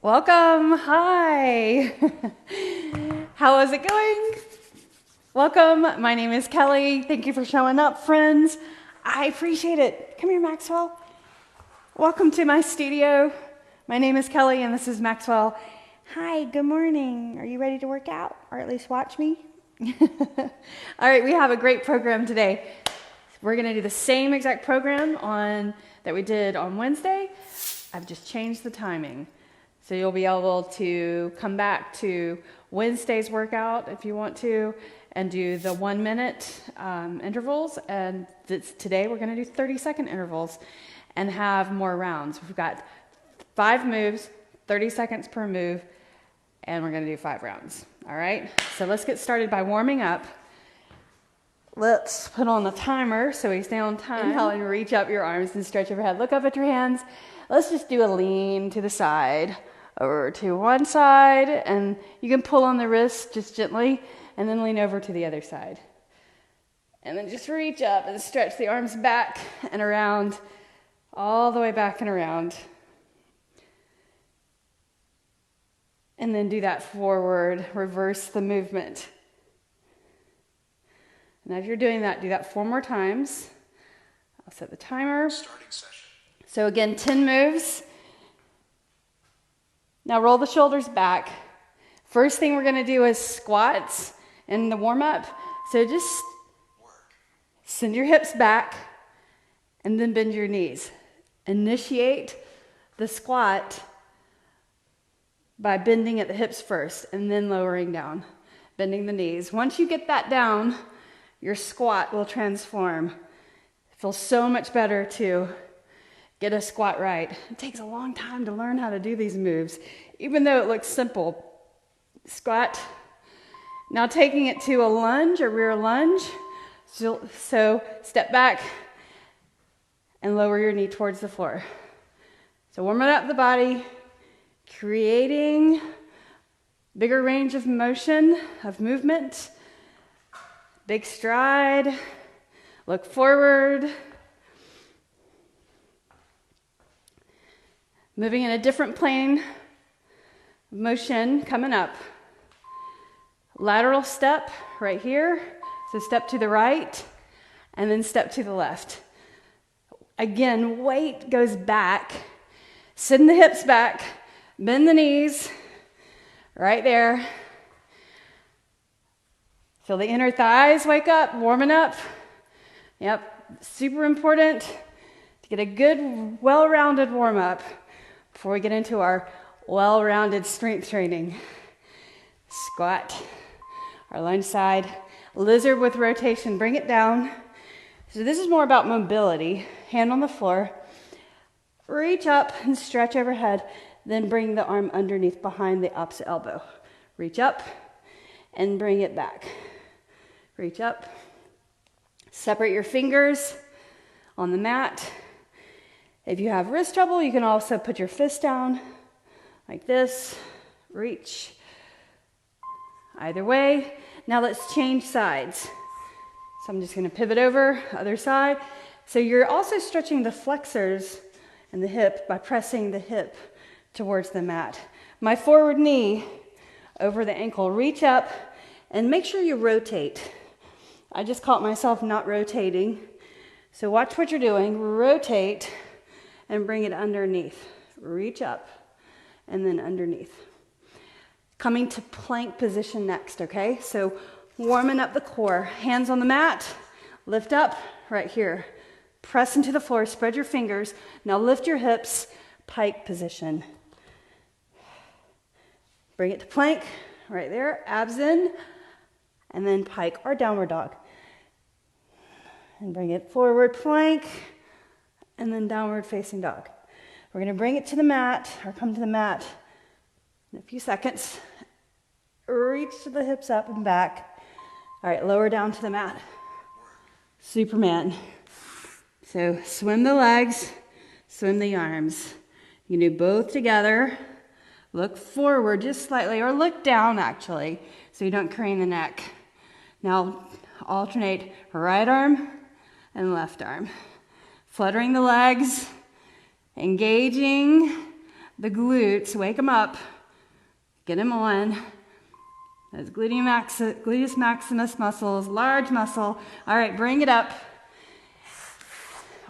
Welcome, hi. How is it going? Welcome, my name is Kelly. Thank you for showing up, friends. I appreciate it. Come here, Maxwell. Welcome to my studio. My name is Kelly and this is Maxwell. Hi, good morning. Are you ready to work out or at least watch me? All right, we have a great program today. We're gonna do the same exact program that we did on Wednesday. I've just changed the timing. So you'll be able to come back to Wednesday's workout if you want to and do the 1 minute intervals. And today we're gonna do 30-second intervals and have more rounds. We've got 5 moves, 30 seconds per move, and we're gonna do 5 rounds. All right, so let's get started by warming up. Let's put on the timer so we stay on time. Inhale and reach up your arms and stretch overhead. Look up at your hands. Let's just do a lean to the side, over to one side, and you can pull on the wrist just gently, and then lean over to the other side. And then just reach up and stretch the arms back and around, all the way back and around. And then do that forward, reverse the movement. And as you're doing that, do that 4 more times. I'll set the timer. Starting session. So again, 10 moves. Now roll the shoulders back. First thing we're gonna do is squats in the warm up. So just send your hips back and then bend your knees. Initiate the squat by bending at the hips first and then lowering down, bending the knees. Once you get that down, your squat will transform. It feels so much better to get a squat right. It takes a long time to learn how to do these moves, even though it looks simple. Squat. Now taking it to a lunge, a rear lunge. So step back and lower your knee towards the floor. So warming up the body, creating bigger range of motion, of movement. Big stride. Look forward. Moving in a different plane of motion, coming up. Lateral step right here. So step to the right and then step to the left. Again, weight goes back. Send the hips back. Bend the knees. Right there. Feel the inner thighs wake up, warming up. Yep, super important to get a good, well-rounded warm-up before we get into our well-rounded strength training. Squat, our lunge side, lizard with rotation, bring it down. So this is more about mobility, hand on the floor. Reach up and stretch overhead, then bring the arm underneath behind the opposite elbow. Reach up and bring it back. Reach up, separate your fingers on the mat. If you have wrist trouble, you can also put your fist down like this, reach. Either way. Now let's change sides. So I'm just gonna pivot over, other side. So you're also stretching the flexors and the hip by pressing the hip towards the mat. My forward knee over the ankle, reach up and make sure you rotate. I just caught myself not rotating. So watch what you're doing, rotate and bring it underneath. Reach up and then underneath. Coming to plank position next, okay? So warming up the core, hands on the mat, lift up right here. Press into the floor, spread your fingers. Now lift your hips, pike position. Bring it to plank, right there, abs in, and then pike or downward dog. And bring it forward, plank, and then downward facing dog. We're gonna bring it to the mat, or come to the mat in a few seconds. Reach the hips up and back. All right, lower down to the mat. Superman. So swim the legs, swim the arms. You can do both together. Look forward just slightly, or look down actually, so you don't crane the neck. Now alternate right arm and left arm. Fluttering the legs, engaging the glutes, wake them up, get them on. Those gluteus maximus muscles, large muscle. All right, bring it up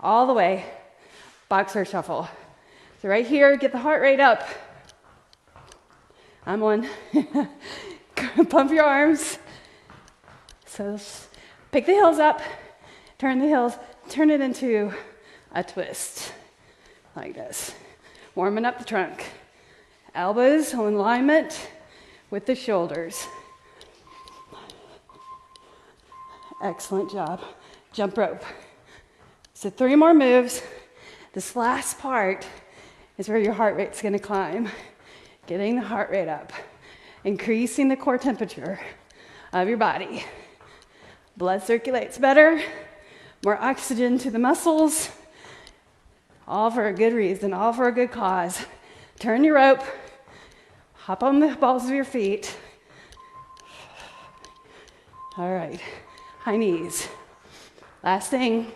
all the way. Boxer shuffle. So right here, get the heart rate up. I'm on. Pump your arms. So pick the heels up, turn the heels, turn it into a twist, like this. Warming up the trunk. Elbows in alignment with the shoulders. Excellent job. Jump rope. So 3 more moves. This last part is where your heart rate's gonna climb. Getting the heart rate up. Increasing the core temperature of your body. Blood circulates better. More oxygen to the muscles. All for a good reason, all for a good cause. Turn your rope. Hop on the balls of your feet. All right, high knees. Last thing,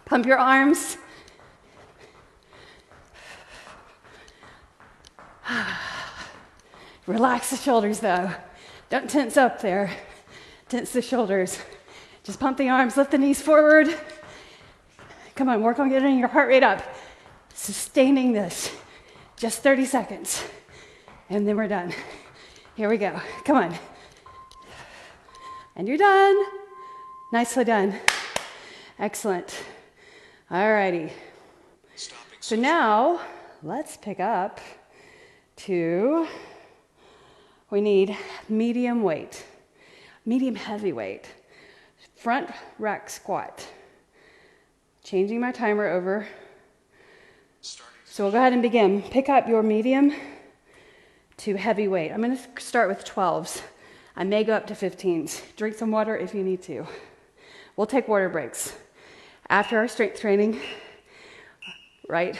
pump your arms. Relax the shoulders though. Don't tense up there. Tense the shoulders. Just pump the arms, lift the knees forward. Come on, work on getting your heart rate up. Sustaining this. Just 30 seconds. And then we're done. Here we go. Come on. And you're done. Nicely done. Excellent. All righty. So now, let's pick up to, we need medium weight, medium heavy weight. Front rack squat. Changing my timer over. So we'll go ahead and begin. Pick up your medium to heavy weight. I'm going to start with 12s. I may go up to 15s. Drink some water if you need to. We'll take water breaks after our strength training, right?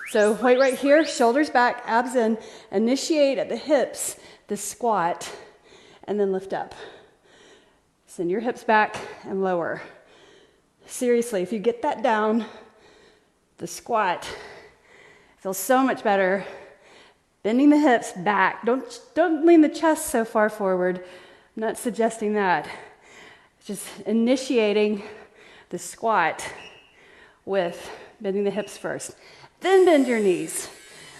So weight right here, shoulders back, abs in. Initiate at the hips, the squat, and then lift up. Send your hips back and lower. Seriously, if you get that down, the squat feels so much better. Bending the hips back. Don't lean the chest so far forward. I'm not suggesting that. Just initiating the squat with bending the hips first. Then bend your knees.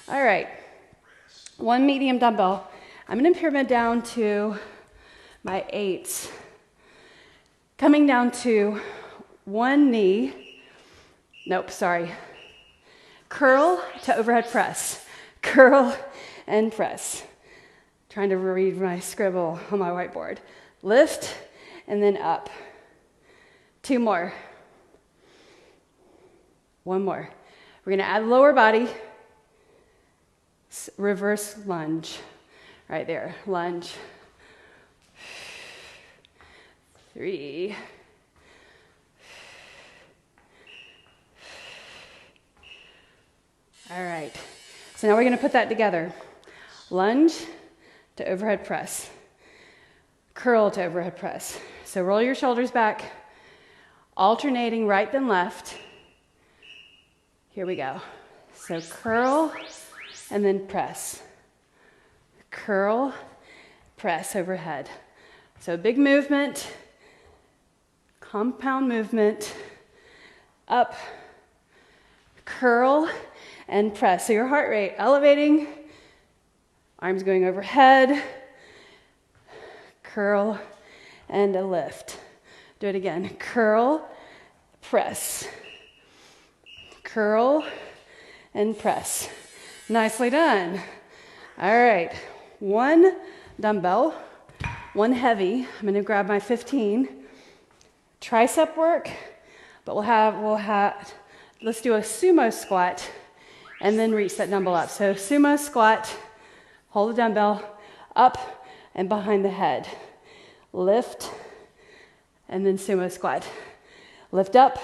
All right. 1 medium dumbbell. I'm going to pyramid down to my 8s. Coming down to 1 knee. Nope, sorry. Curl to overhead press. Curl and press. Trying to read my scribble on my whiteboard. Lift and then up. 2 more. 1 more. We're going to add lower body. Reverse lunge. Right there. Lunge. 3. All right. So now we're going to put that together. Lunge to overhead press. Curl to overhead press. So roll your shoulders back, alternating right then left. Here we go. So curl and then press. Curl, press overhead. So big movement, compound movement, up, curl, and press. So your heart rate elevating, arms going overhead, curl, and a lift. Do it again. Curl, press. Curl, and press. Nicely done. All right. 1 dumbbell, 1 heavy. I'm going to grab my 15. Tricep work, but let's do a sumo squat and then reach that dumbbell up. So sumo squat, hold the dumbbell up and behind the head. Lift, and then sumo squat. Lift up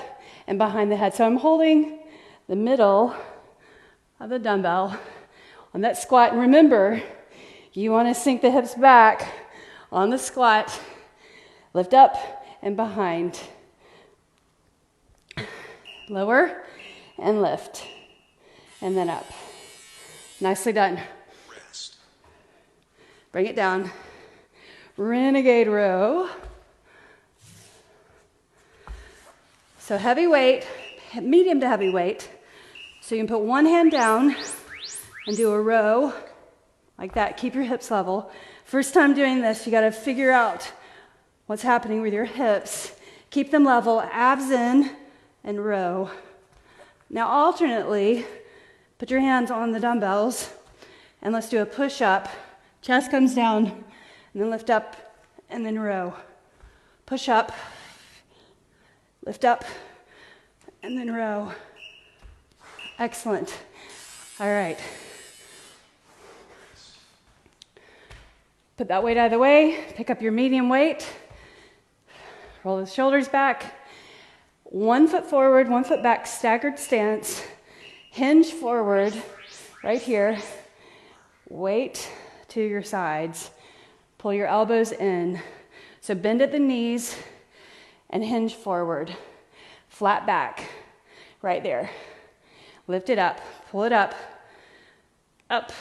and behind the head. So I'm holding the middle of the dumbbell on that squat. And remember, you want to sink the hips back on the squat. Lift up and behind. Lower and lift. And then up. Nicely done. Bring it down. Renegade row. So heavy weight, medium to heavy weight. So you can put one hand down and do a row like that. Keep your hips level. First time doing this, you got to figure out what's happening with your hips. Keep them level, abs in, and row. Now alternately, put your hands on the dumbbells and let's do a push-up. Chest comes down and then lift up and then row. Push up, lift up, and then row. Excellent. All right. Put that weight out of the way. Pick up your medium weight. Roll the shoulders back. 1 foot forward, 1 foot back, staggered stance. Hinge forward, right here. Weight to your sides. Pull your elbows in. So bend at the knees and hinge forward. Flat back, right there. Lift it up, pull it up, up.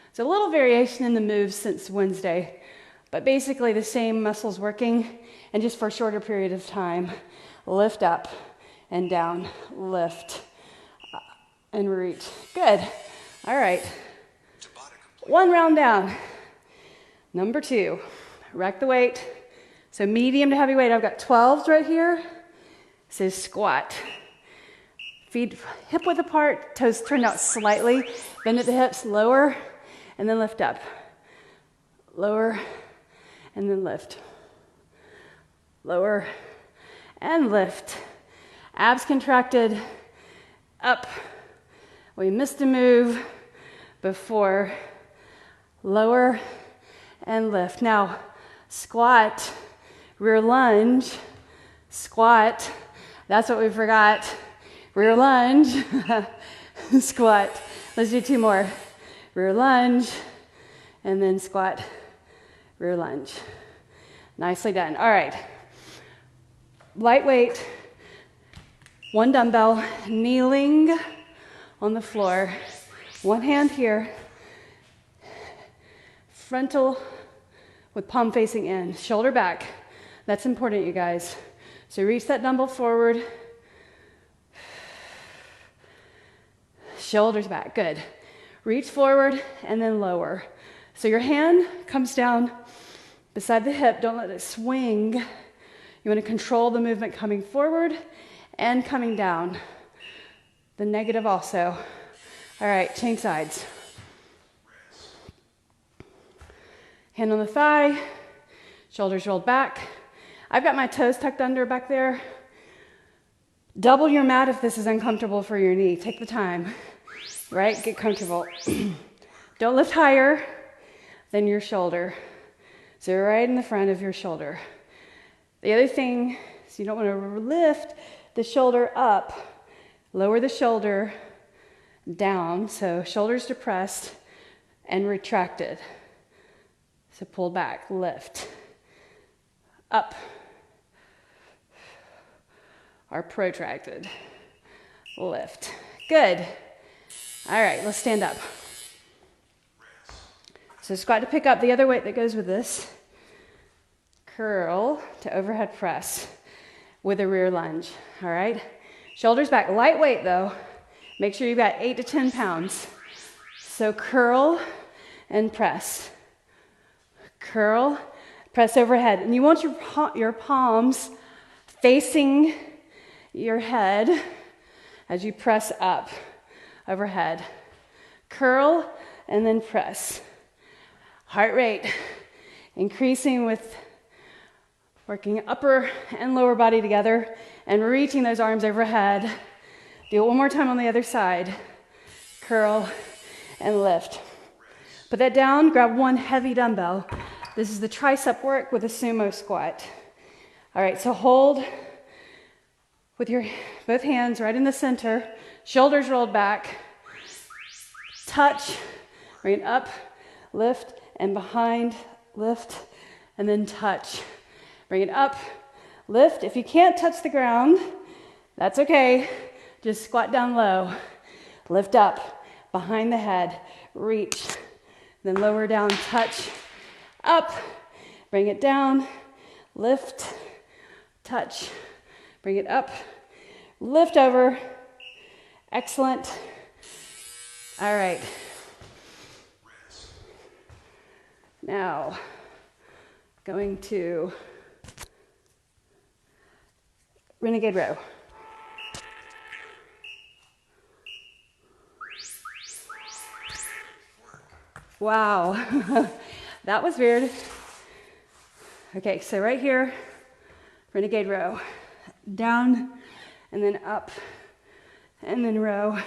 It's a little variation in the moves since Wednesday, but basically the same muscles working and just for a shorter period of time. Lift up and down, lift and reach. Good. All right. One round down. Number 2, rack the weight. So medium to heavy weight, I've got 12s right here. This is squat. Feet hip width apart, toes turned out slightly. Bend at the hips, lower, and then lift up. Lower, and then lift. Lower, and lift. Abs contracted, up. We missed a move before. Lower, and lift. Now, squat, rear lunge, squat. That's what we forgot. Rear lunge, squat. Let's do 2 more. Rear lunge, and then squat, rear lunge. Nicely done. All right. Lightweight, 1 dumbbell, kneeling on the floor. 1 hand here. Frontal with palm facing in. Shoulder back. That's important, you guys. So reach that dumbbell forward. Shoulders back, good. Reach forward and then lower. So your hand comes down beside the hip. Don't let it swing. You want to control the movement coming forward and coming down. The negative also. All right, change sides. Hand on the thigh, shoulders rolled back. I've got my toes tucked under back there. Double your mat if this is uncomfortable for your knee. Take the time, right? Get comfortable. Don't lift higher than your shoulder. So right in the front of your shoulder. The other thing is you don't want to lift the shoulder up. Lower the shoulder down. So shoulders depressed and retracted. So pull back, lift, up, or protracted, lift. Good. All right, let's stand up. So squat to pick up the other weight that goes with this. Curl to overhead press with a rear lunge, all right? Shoulders back, lightweight though. Make sure you've got 8 to 10 pounds. So curl and press. Curl, press overhead. And you want your palms facing your head as you press up overhead. Curl and then press. Heart rate increasing with working upper and lower body together and reaching those arms overhead. Do it one more time on the other side. Curl and lift. Put that down, grab 1 heavy dumbbell. This is the tricep work with a sumo squat. All right, so hold with your both hands right in the center, shoulders rolled back, touch, bring it up, lift, and behind, lift, and then touch. Bring it up, lift. If you can't touch the ground, that's okay. Just squat down low, lift up, behind the head, reach, then lower down, touch, up, bring it down, lift, touch, bring it up, lift over, excellent. All right. Now, going to renegade row. Wow, that was weird. Okay, so right here, renegade row. Down, and then up, and then row.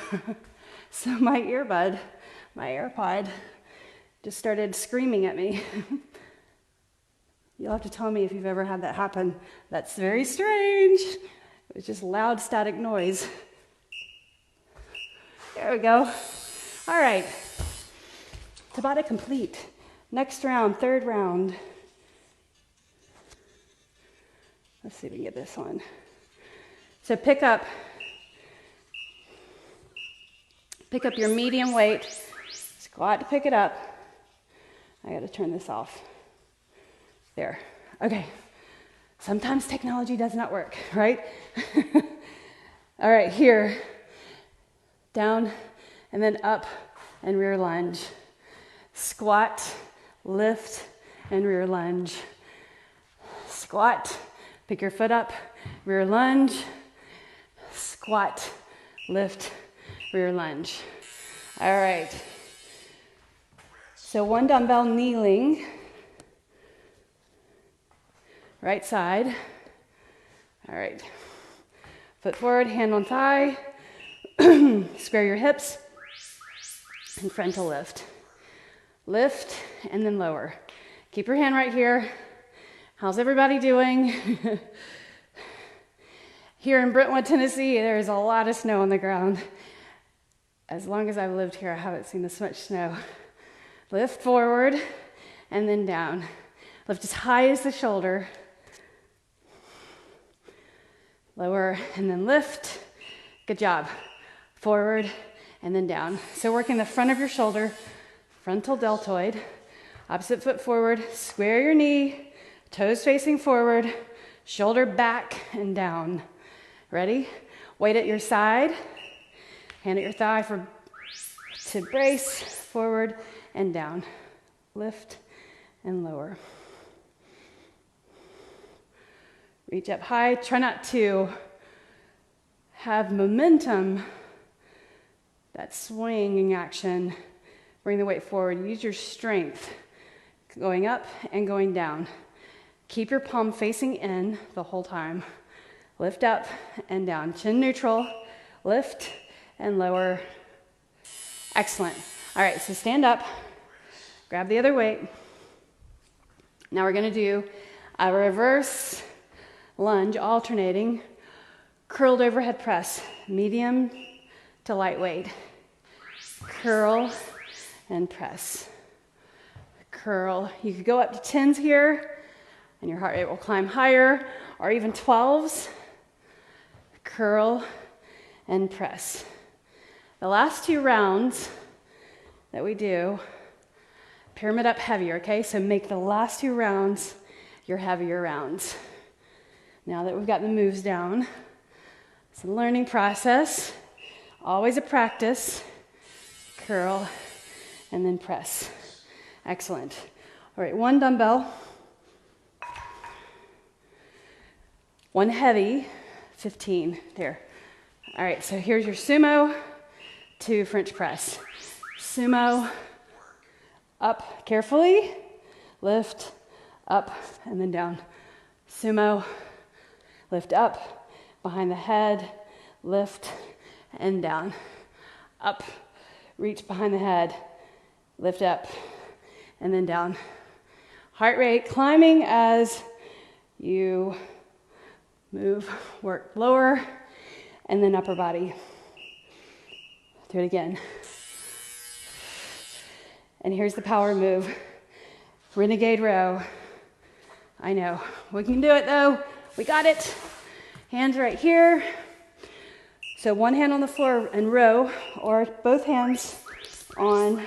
So my earbud, my AirPod, just started screaming at me. You'll have to tell me if you've ever had that happen. That's very strange. It was just loud static noise. There we go. All right. Tabata complete. Next round, third round. Let's see if we can get this one. So pick up your medium weight. Squat to pick it up. I got to turn this off. There. Okay. Sometimes technology does not work, right? All right, here. Down and then up and rear lunge. Squat, lift, and rear lunge. Squat, pick your foot up, rear lunge. Squat, lift, rear lunge. All right. So one dumbbell kneeling. Right side. All right. Foot forward, hand on thigh. Square your hips. And frontal lift. Lift and then lower. Keep your hand right here. How's everybody doing? Here in Brentwood, Tennessee, there's a lot of snow on the ground. As long as I've lived here, I haven't seen this much snow. Lift forward and then down. Lift as high as the shoulder. Lower and then lift. Good job. Forward and then down. So working the front of your shoulder, frontal deltoid. Opposite foot forward, square your knee, toes facing forward, shoulder back and down. Ready? Weight at your side. Hand at your thigh to brace, forward and down. Lift and lower. Reach up high. Try not to have momentum, that swinging action. Bring the weight forward. Use your strength going up and going down. Keep your palm facing in the whole time. Lift up and down. Chin neutral. Lift and lower. Excellent. All right, so stand up. Grab the other weight. Now we're going to do a reverse lunge, alternating, curled overhead press, medium to lightweight. Curl and press. Curl. You could go up to 10s here, and your heart rate will climb higher, or even 12s. Curl and press. The last two rounds that we do, pyramid up heavier, okay? So make the last two rounds your heavier rounds. Now that we've got the moves down, it's a learning process, always a practice. Curl and then press. Excellent. All right, one dumbbell, one heavy, 15, there. All right, so here's your sumo to French press. Sumo, up carefully, lift, up, and then down. Sumo, lift up, behind the head, lift, and down. Up, reach behind the head, lift up, and then down. Heart rate climbing as you move, work lower, and then upper body. Do it again. And here's the power move. Renegade row. I know, we can do it though. We got it. Hands right here. So one hand on the floor and row, or both hands on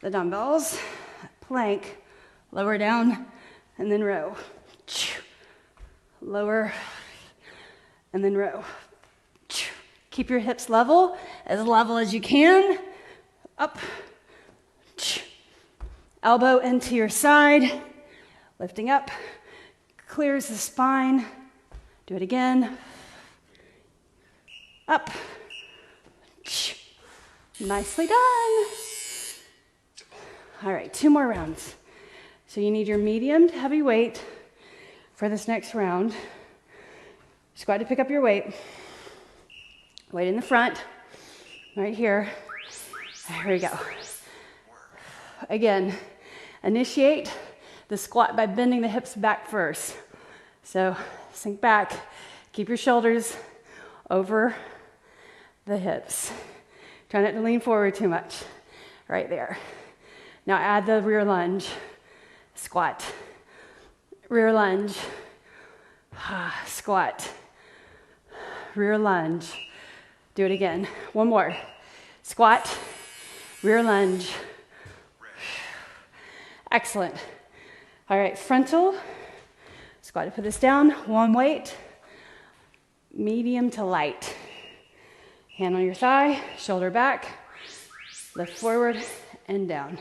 the dumbbells. Plank, lower down, and then row. Lower, and then row. Keep your hips level as you can. Up. Elbow into your side. Lifting up. Clears the spine. Do it again. Up. Nicely done. All right, 2 more rounds. So you need your medium to heavy weight for this next round. Squat to pick up your weight. Weight in the front, right here. Here we go. Again, initiate the squat by bending the hips back first. So sink back, keep your shoulders over the hips. Try not to lean forward too much. Right there. Now add the rear lunge. Squat. Rear lunge. Squat. Rear lunge. Do it again. One more. Squat. Rear lunge. Excellent. All right, frontal. Squat to put this down. One weight. Medium to light. Hand on your thigh. Shoulder back. Lift forward and down.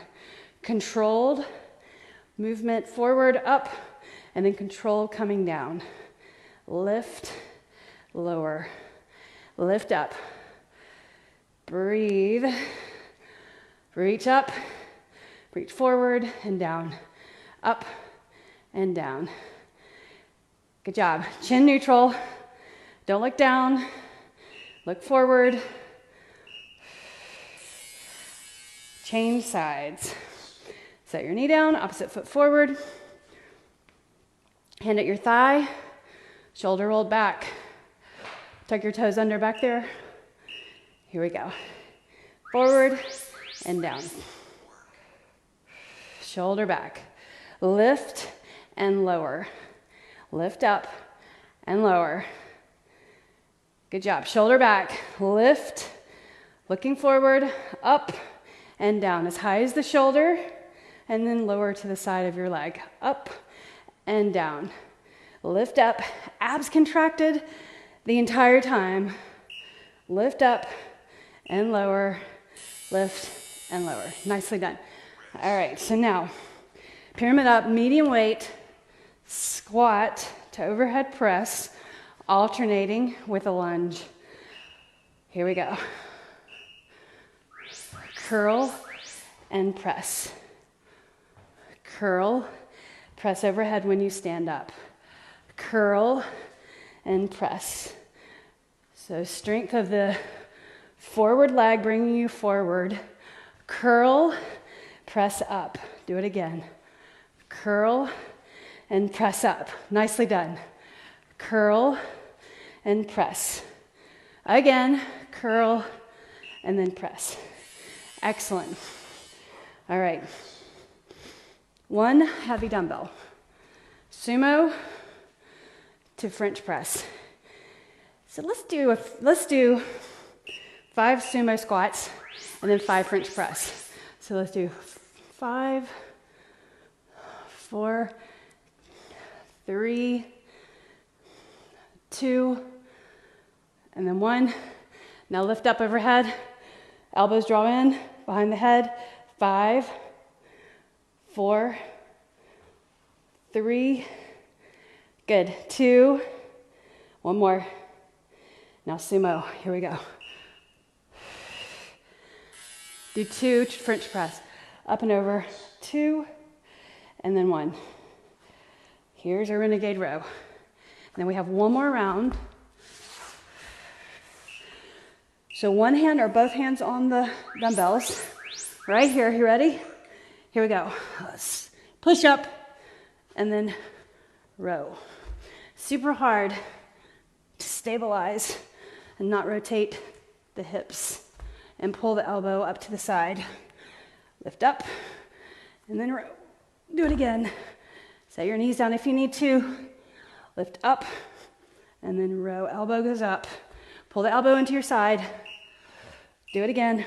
Controlled movement forward, up, and then control coming down. Lift, lower, lift up. Breathe. Reach up, reach forward and down. Up and down. Good job. Chin neutral. Don't look down. Look forward. Change sides. Set your knee down, opposite foot forward. Hand at your thigh, shoulder rolled back. Tuck your toes under back there. Here we go. Forward and down. Shoulder back. Lift and lower. Lift up and lower. Good job. Shoulder back. Lift. Looking forward, up and down as high as the shoulder, and then lower to the side of your leg. Up and down. Lift up. Abs contracted the entire time. Lift up and lower. Lift and lower. Nicely done. All right, so now pyramid up, medium weight, squat to overhead press, alternating with a lunge. Here we go. Curl and press. Curl, press overhead when you stand up. Curl and press. So strength of the forward leg bringing you forward. Curl, press up. Do it again. Curl and press up. Nicely done. Curl and press. Again, curl and then press. Excellent. All right. One heavy dumbbell. Sumo to French press. So let's do 5 sumo squats and then 5 French press. So let's do 5, 4, 3, 2, and then 1. Now lift up overhead. Elbows draw in behind the head. 5, 4, 3, good. 2, one more. Now sumo, here we go. Do 2 French press. Up and over, 2, and then 1. Here's our renegade row. And then we have one more round. So one hand or both hands on the dumbbells. Right here, you ready? Here we go. Let's push up and then row. Super hard to stabilize and not rotate the hips. And pull the elbow up to the side. Lift up and then row. Do it again. Set your knees down if you need to. Lift up and then row. Elbow goes up. Pull the elbow into your side. Do it again.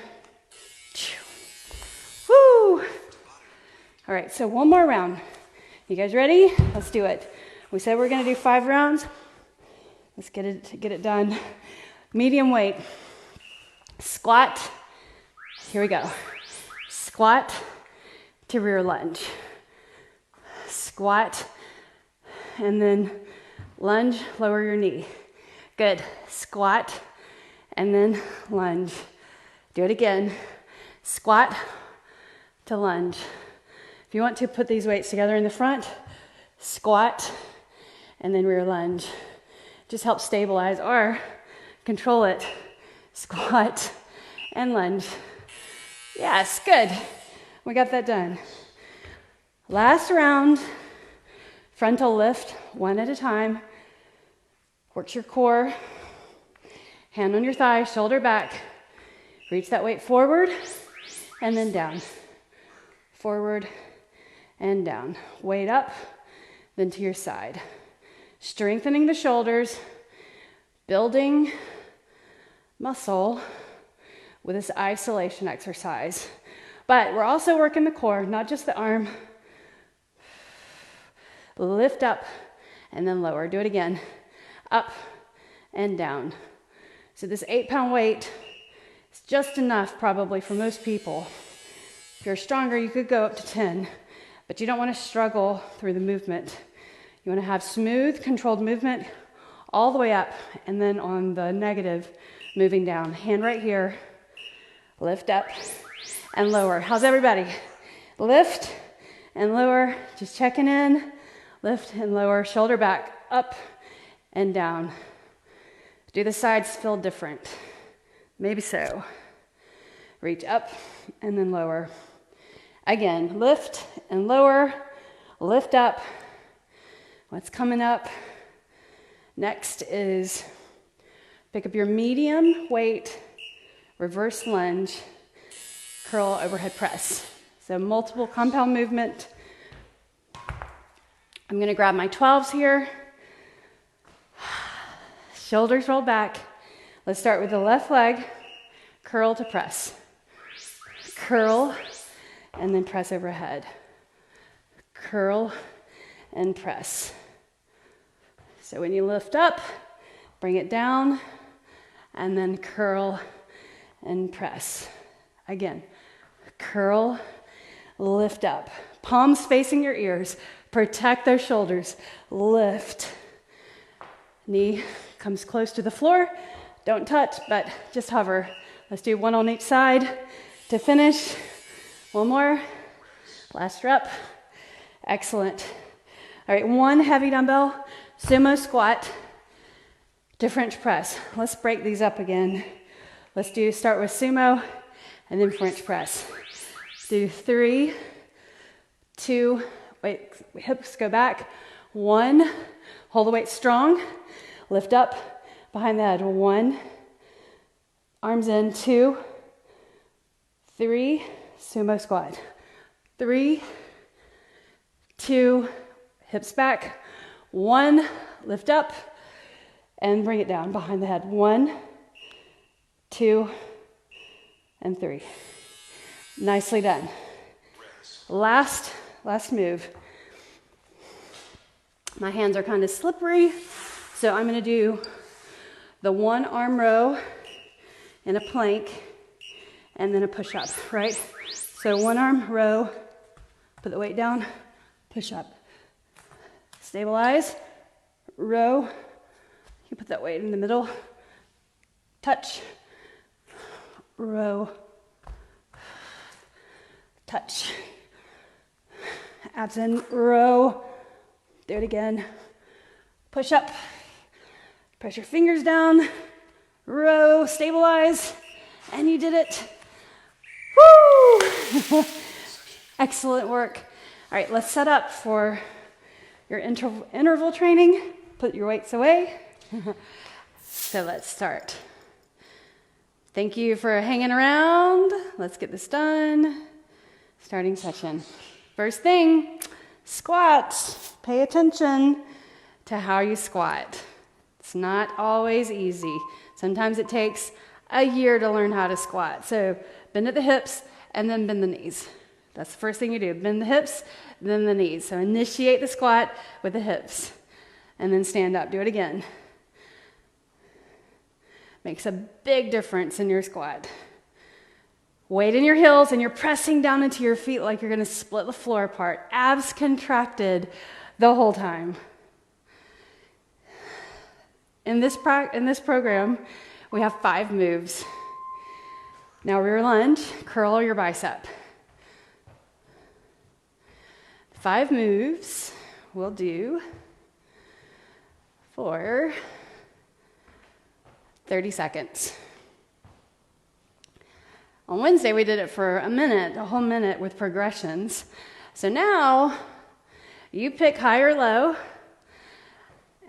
All right, so one more round. You guys ready? Let's do it. We said we're gonna do 5 rounds. Let's get it done. Medium weight. Squat. Here we go. Squat to rear lunge. Squat, and then lunge, lower your knee. Good. Squat, and then lunge. Do it again. Squat to lunge. If you want to put these weights together in the front, squat, and then rear lunge. Just help stabilize or control it. Squat and lunge. Yes, good. We got that done. Last round, frontal lift, one at a time. Work your core. Hand on your thigh, shoulder back. Reach that weight forward and then down. Forward and down. Weight up, then to your side. Strengthening the shoulders, building muscle with this isolation exercise. But we're also working the core, not just the arm. Lift up and then lower. Do it again. Up and down. So this 8-pound weight is just enough probably for most people. If you're stronger, you could go up to 10, but you don't want to struggle through the movement. You want to have smooth, controlled movement all the way up, and then on the negative, moving down. Hand right here. Lift up and lower. How's everybody? Lift and lower. Just checking in. Lift and lower. Shoulder back, up and down. Do the sides feel different? Maybe so. Reach up and then lower. Again, lift and lower. Lift up. What's coming up next is pick up your medium weight, reverse lunge, curl overhead press. So multiple compound movement. I'm gonna grab my 12s here. Shoulders roll back. Let's start with the left leg, curl to press. Curl and then press overhead. Curl and press. So when you lift up, bring it down and then curl and press. Again, curl, lift up. Palms facing your ears. Protect those shoulders. Lift. Knee comes close to the floor. Don't touch, but just hover. Let's do one on each side to finish. One more. Last rep. Excellent. All right, one heavy dumbbell, sumo squat, to French press. Let's break these up again. Let's start with sumo and then French press. Do 3, 2, wait, hips go back. 1, hold the weight strong, lift up behind the head. 1, arms in. 2, 3, sumo squat. 3, 2, hips back. 1, lift up and bring it down behind the head. 1, 2, and 3. Nicely done. Last move. My hands are kind of slippery, so I'm going to do the 1 arm row in a plank and then a push up, right? So 1 arm row, put the weight down, push up. Stabilize, row, you put that weight in the middle, touch, row, touch, abs in, row, do it again, push up, press your fingers down, row, stabilize, and you did it. Woo! Excellent work. All right, let's set up for your interval training. Put your weights away. So let's start. Thank you for hanging around. Let's get this done. Starting session. First thing, squats. Pay attention to how you squat. It's not always easy. Sometimes it takes a year to learn how to squat. So bend at the hips and then bend the knees. That's the first thing you do. Bend the hips, then the knees. So initiate the squat with the hips and then stand up. Do it again. Makes a big difference in your squat. Weight in your heels and you're pressing down into your feet like you're going to split the floor apart. Abs contracted the whole time. In this program, we have 5 moves. Now rear lunge, curl your bicep. 5 moves we'll do for 30 seconds. On Wednesday, we did it for a minute, a whole minute with progressions. So now, you pick high or low,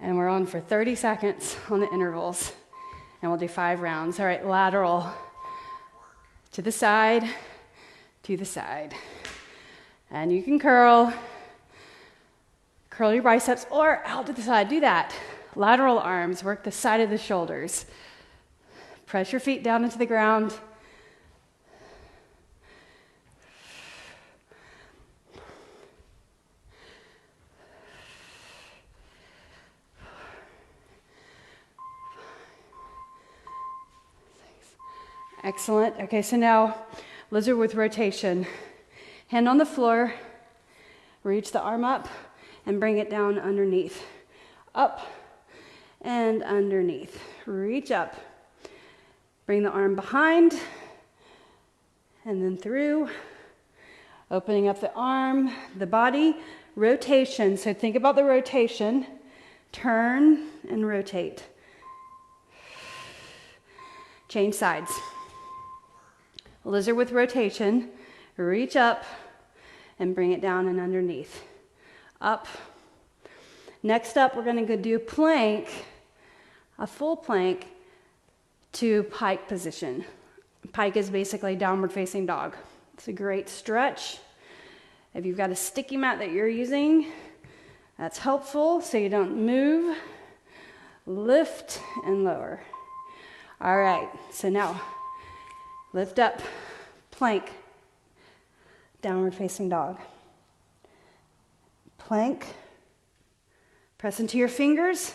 and we're on for 30 seconds on the intervals. And we'll do 5 rounds. All right, lateral to the side, to the side. And you can curl your biceps or out to the side. Do that. Lateral arms, work the side of the shoulders. Press your feet down into the ground. Excellent. Okay, so now lizard with rotation. Hand on the floor, reach the arm up and bring it down underneath. Up and underneath. Reach up. Bring the arm behind and then through. Opening up the arm, the body, rotation. So think about the rotation. Turn and rotate. Change sides. Lizard with rotation. Reach up and bring it down and underneath. Up. Next up, we're going to do plank, a full plank to pike position. Pike is basically downward facing dog. It's a great stretch. If you've got a sticky mat that you're using, that's helpful so you don't move. Lift and lower. All right, so now lift up, plank, downward facing dog. Plank, press into your fingers,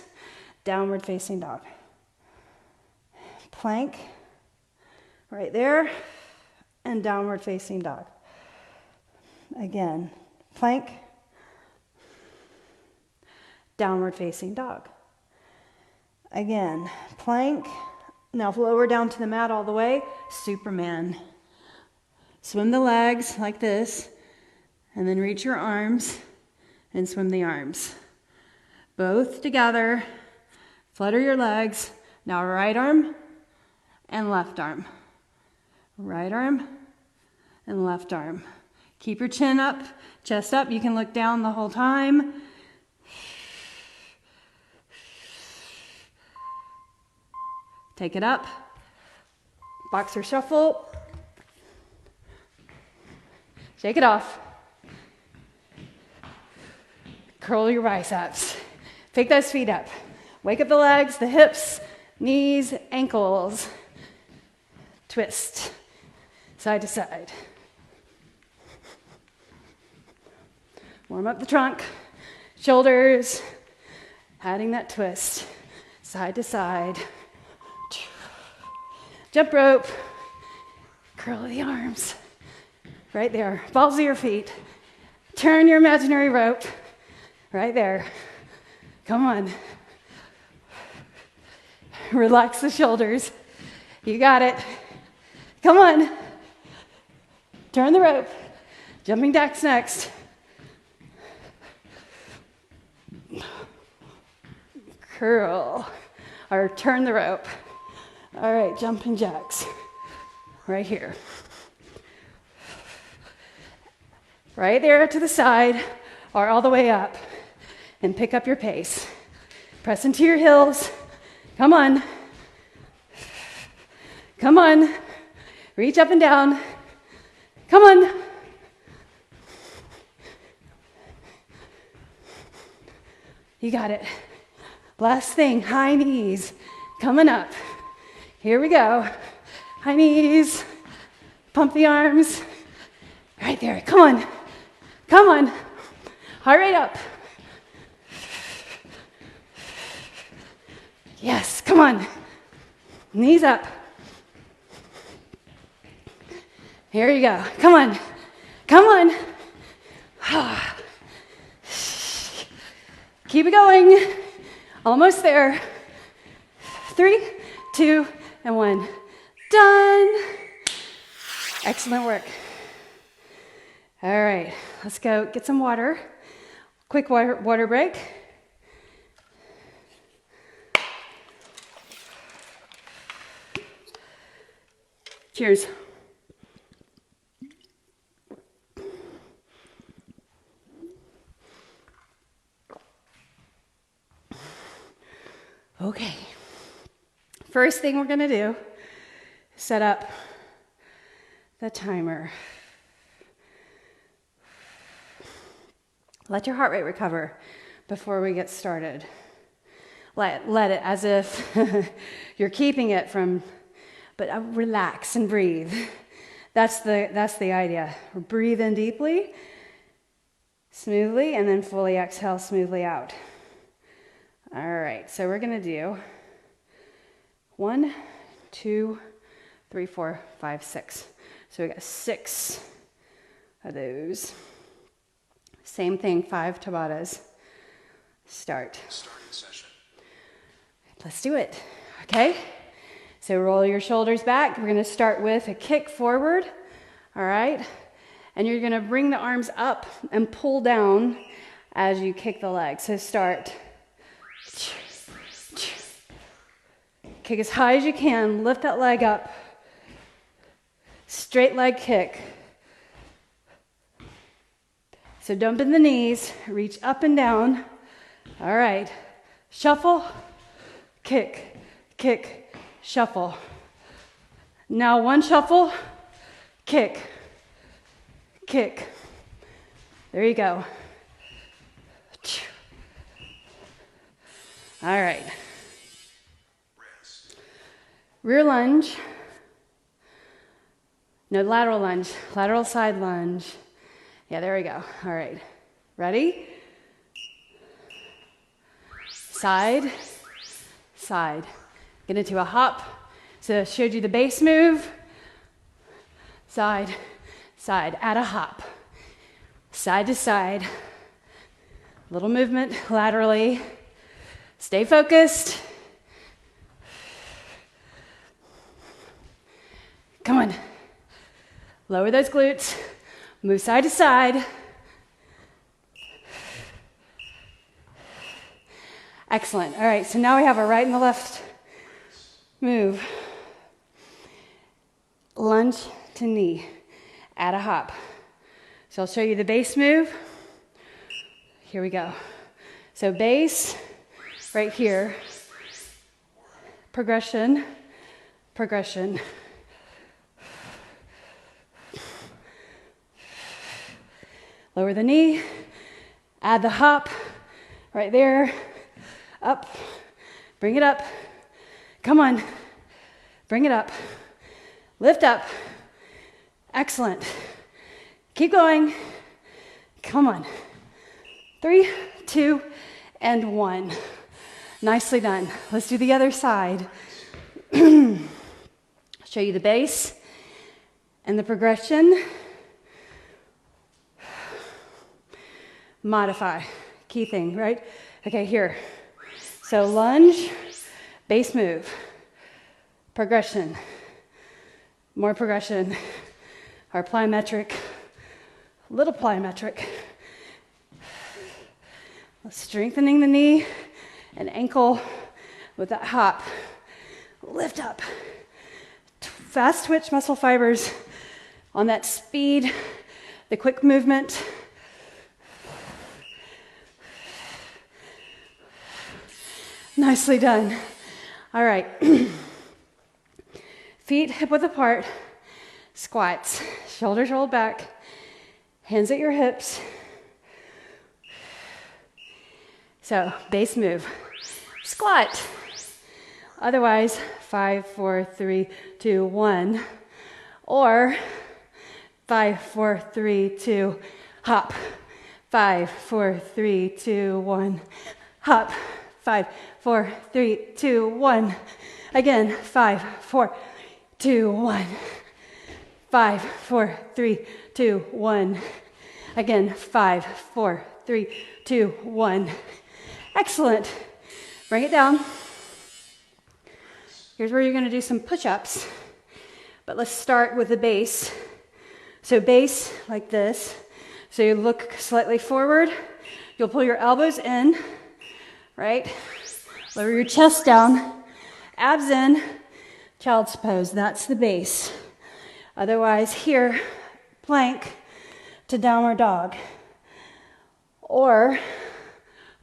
downward facing dog. Plank, right there, and downward facing dog. Again, plank, downward facing dog. Again, plank. Now lower down to the mat all the way, Superman. Swim the legs like this, and then reach your arms and swim the arms. Both together, flutter your legs. Now right arm and left arm. Right arm and left arm. Keep your chin up, chest up. You can look down the whole time. Take it up. Boxer shuffle. Shake it off. Curl your biceps. Pick those feet up. Wake up the legs, the hips, knees, ankles. Twist. Side to side. Warm up the trunk, shoulders, adding that twist. Side to side. Jump rope, curl the arms, right there, balls of your feet. Turn your imaginary rope, right there. Come on. Relax the shoulders. You got it. Come on. Turn the rope. Jumping jacks next. Curl, or turn the rope. All right, jumping jacks, right here. Right there to the side, or all the way up, and pick up your pace. Press into your heels. Come on. Come on. Reach up and down. Come on. You got it. Last thing, high knees. Coming up. Here we go. High knees. Pump the arms. Right there. Come on. Come on. Heart rate up. Yes, come on. Knees up. Here you go. Come on. Come on. Keep it going. Almost there. 3, 2, and 1. Done. Excellent work. All right, let's go get some water. Quick water break. Cheers. Okay. First thing we're going to do is set up the timer. Let your heart rate recover before we get started. Let it as if you're keeping it from, but relax and breathe. That's the idea. Breathe in deeply, smoothly, and then fully exhale smoothly out. All right, so we're gonna do 1, 2, 3, 4, 5, 6. So we got 6 of those. Same thing, 5 Tabatas. Start. Starting session. Let's do it, okay? So roll your shoulders back. We're gonna start with a kick forward, all right? And you're gonna bring the arms up and pull down as you kick the leg. So start. Kick as high as you can, lift that leg up. Straight leg kick. So don't bend the knees, reach up and down. All right, shuffle, kick, kick, shuffle. Now one shuffle, kick, kick. There you go. All right. Rear lunge. No, lateral lunge, lateral side lunge. Yeah, there we go. All right. Ready? Side, side. Get into a hop. So I showed you the base move. Side, side. Add a hop. Side to side. Little movement laterally. Stay focused. Come on. Lower those glutes. Move side to side. Excellent. All right, so now we have a right and the left move. Lunge to knee. Add a hop. So I'll show you the base move. Here we go. So base, right here. Progression, progression. Lower the knee, add the hop, right there, up, bring it up, come on, bring it up, lift up, excellent, keep going, come on, 3, 2, and 1, nicely done. Let's do the other side. Show you the base and the progression. Modify, key thing, right? Okay, here. So lunge, base move, progression, more progression, our plyometric, little plyometric. Strengthening the knee and ankle with that hop. Lift up. Fast twitch muscle fibers on that speed, the quick movement. Nicely done. All right. Feet hip width apart. Squats. Shoulders rolled back. Hands at your hips. So, base move. Squat. Otherwise, 5, 4, 3, 2, 1. Or 5, 4, 3, 2, hop. 5, 4, 3, 2, 1, hop. 5, 4, 3, 2, 1. Again, 5, 4, 2, 1. 5, 4, 3, 2, 1. Again, 5, 4, 3, 2, 1. Excellent. Bring it down. Here's where you're going to do some push-ups. But let's start with the base. So base like this. So you look slightly forward. You'll pull your elbows in, right? Lower your chest down. Abs in. Child's pose. That's the base. Otherwise, here, plank to downward dog. Or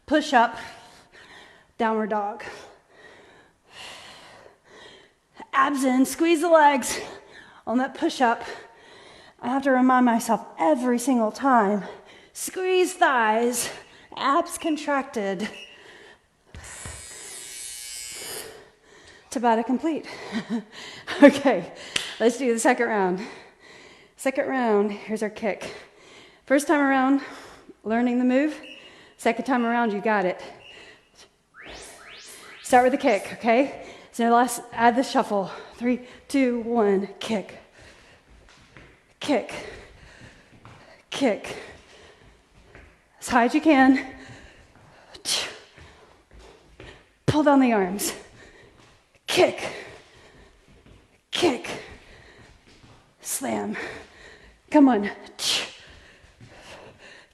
push up, downward dog. Abs in, squeeze the legs on that push up. I have to remind myself every single time. Squeeze thighs, abs contracted. Tabata complete. Okay, let's do the second round. Second round, here's our kick. First time around, learning the move. Second time around, you got it. Start with the kick, okay? So let's add the shuffle. 3, 2, 1, kick. Kick. Kick. As high as you can. Pull down the arms. Kick. Kick. Slam. Come on.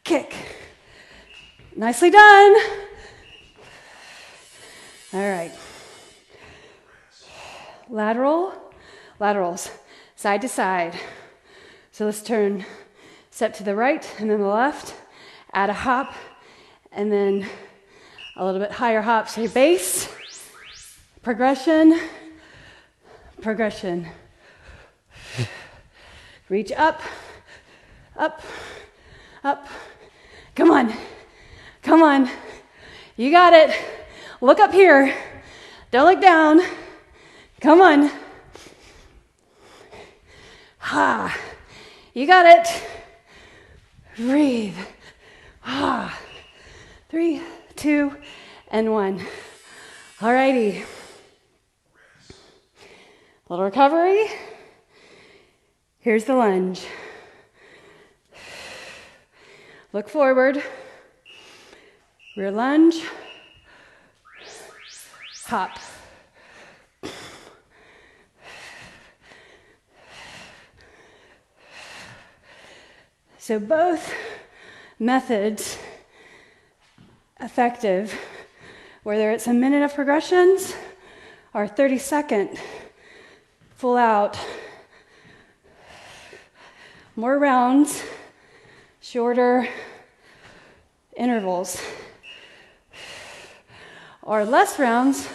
Kick. Nicely done. All right. Laterals, side to side. So let's turn, step to the right and then the left, add a hop, and then a little bit higher hop. So your base, progression, progression. Reach up, up, up. Come on, come on. You got it. Look up here. Don't look down. Come on. Ha. You got it. Breathe. Ha. 3, 2, and 1. All righty. Little recovery. Here's the lunge. Look forward. Rear lunge. Hop. So both methods effective, whether it's a minute of progressions or 30-second full out. More rounds, shorter intervals. Or less rounds,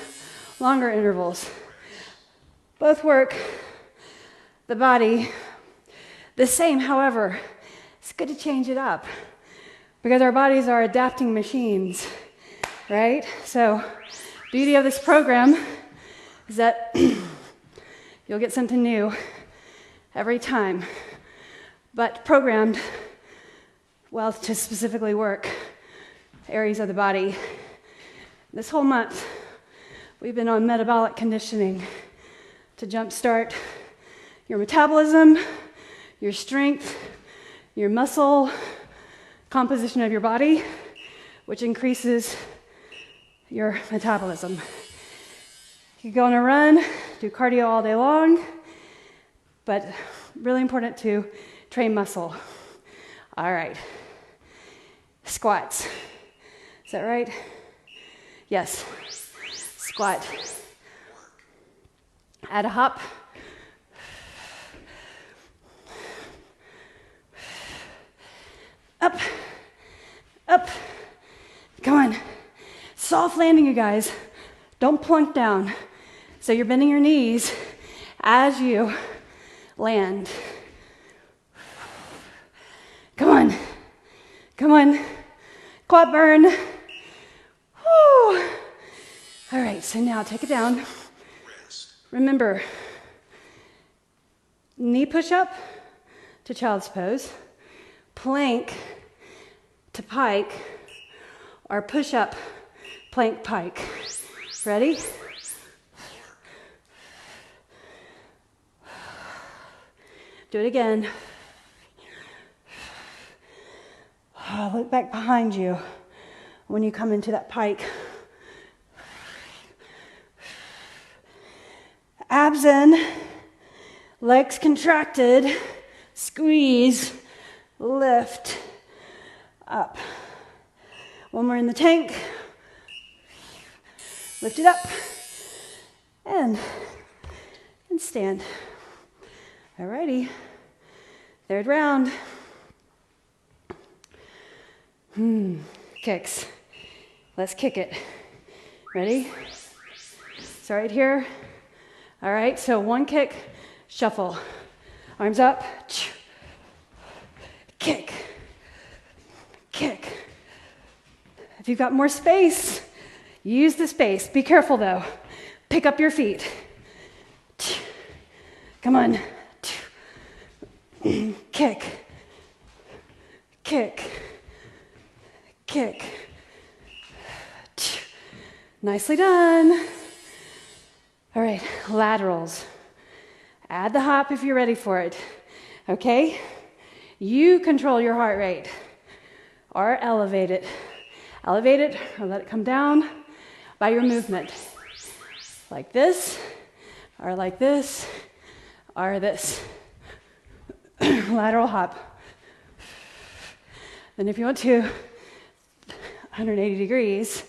longer intervals. Both work the body the same, however, it's good to change it up because our bodies are adapting machines, right? So, beauty of this program is that you'll get something new every time, but programmed well to specifically work areas of the body. This whole month, we've been on metabolic conditioning to jumpstart your metabolism, your strength, your muscle composition of your body, which increases your metabolism. You can go on a run, do cardio all day long, but really important to train muscle. All right. Squats. Is that right? Yes. Squat. Add a hop. Up. Up. Come on. Soft landing, you guys. Don't plunk down. So you're bending your knees as you land. Come on. Come on. Quad burn. Woo. All right, so now take it down. Remember, knee push up, to child's pose, plank to pike, or push-up, plank, pike. Ready? Do it again. Look back behind you when you come into that pike. Abs in, legs contracted, squeeze, lift, up. When we're in the tank, lift it up, and stand. Alrighty, third round. Kicks. Let's kick it. Ready? So right here. All right, so one kick, shuffle. Arms up. Kick. Kick. If you've got more space, use the space. Be careful though. Pick up your feet. Come on. Kick. Kick. Kick. Nicely done. All right, laterals. Add the hop if you're ready for it. Okay? You control your heart rate. Or elevate it. Elevate it or let it come down by your movement. Like this, or like this, or this. Lateral hop. Then if you want to, 180 degrees,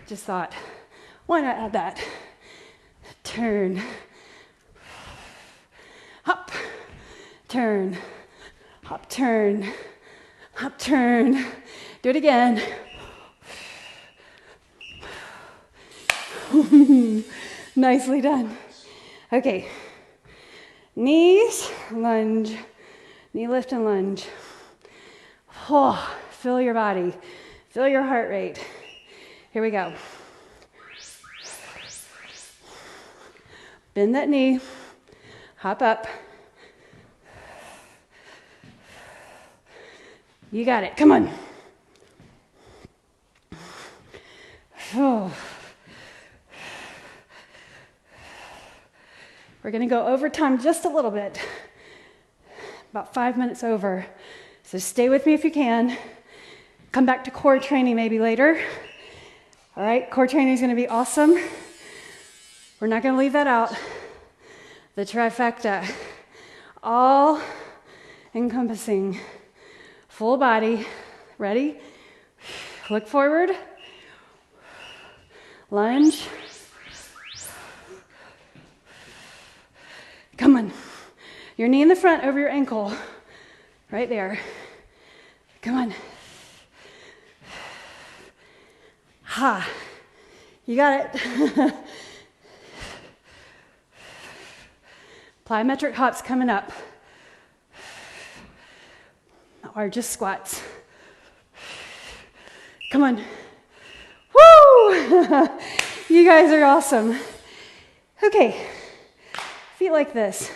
just thought, why not add that? Turn, hop, turn, hop, turn, hop, turn. Do it again. Nicely done. Okay, knees, lunge, knee lift and lunge. Oh, feel your body, feel your heart rate. Here we go. Bend that knee, hop up. You got it, come on. Oh. We're gonna go over time just a little bit, about 5 minutes over. So stay with me if you can. Come back to core training maybe later. All right, core training is gonna be awesome. We're not gonna leave that out. The trifecta, all encompassing, full body. Ready? Look forward. Lunge. Come on. Your knee in the front over your ankle. Right there. Come on. Ha. You got it. Plyometric hops coming up. Or just squats. Come on. Woo! You guys are awesome. Okay. Feet like this.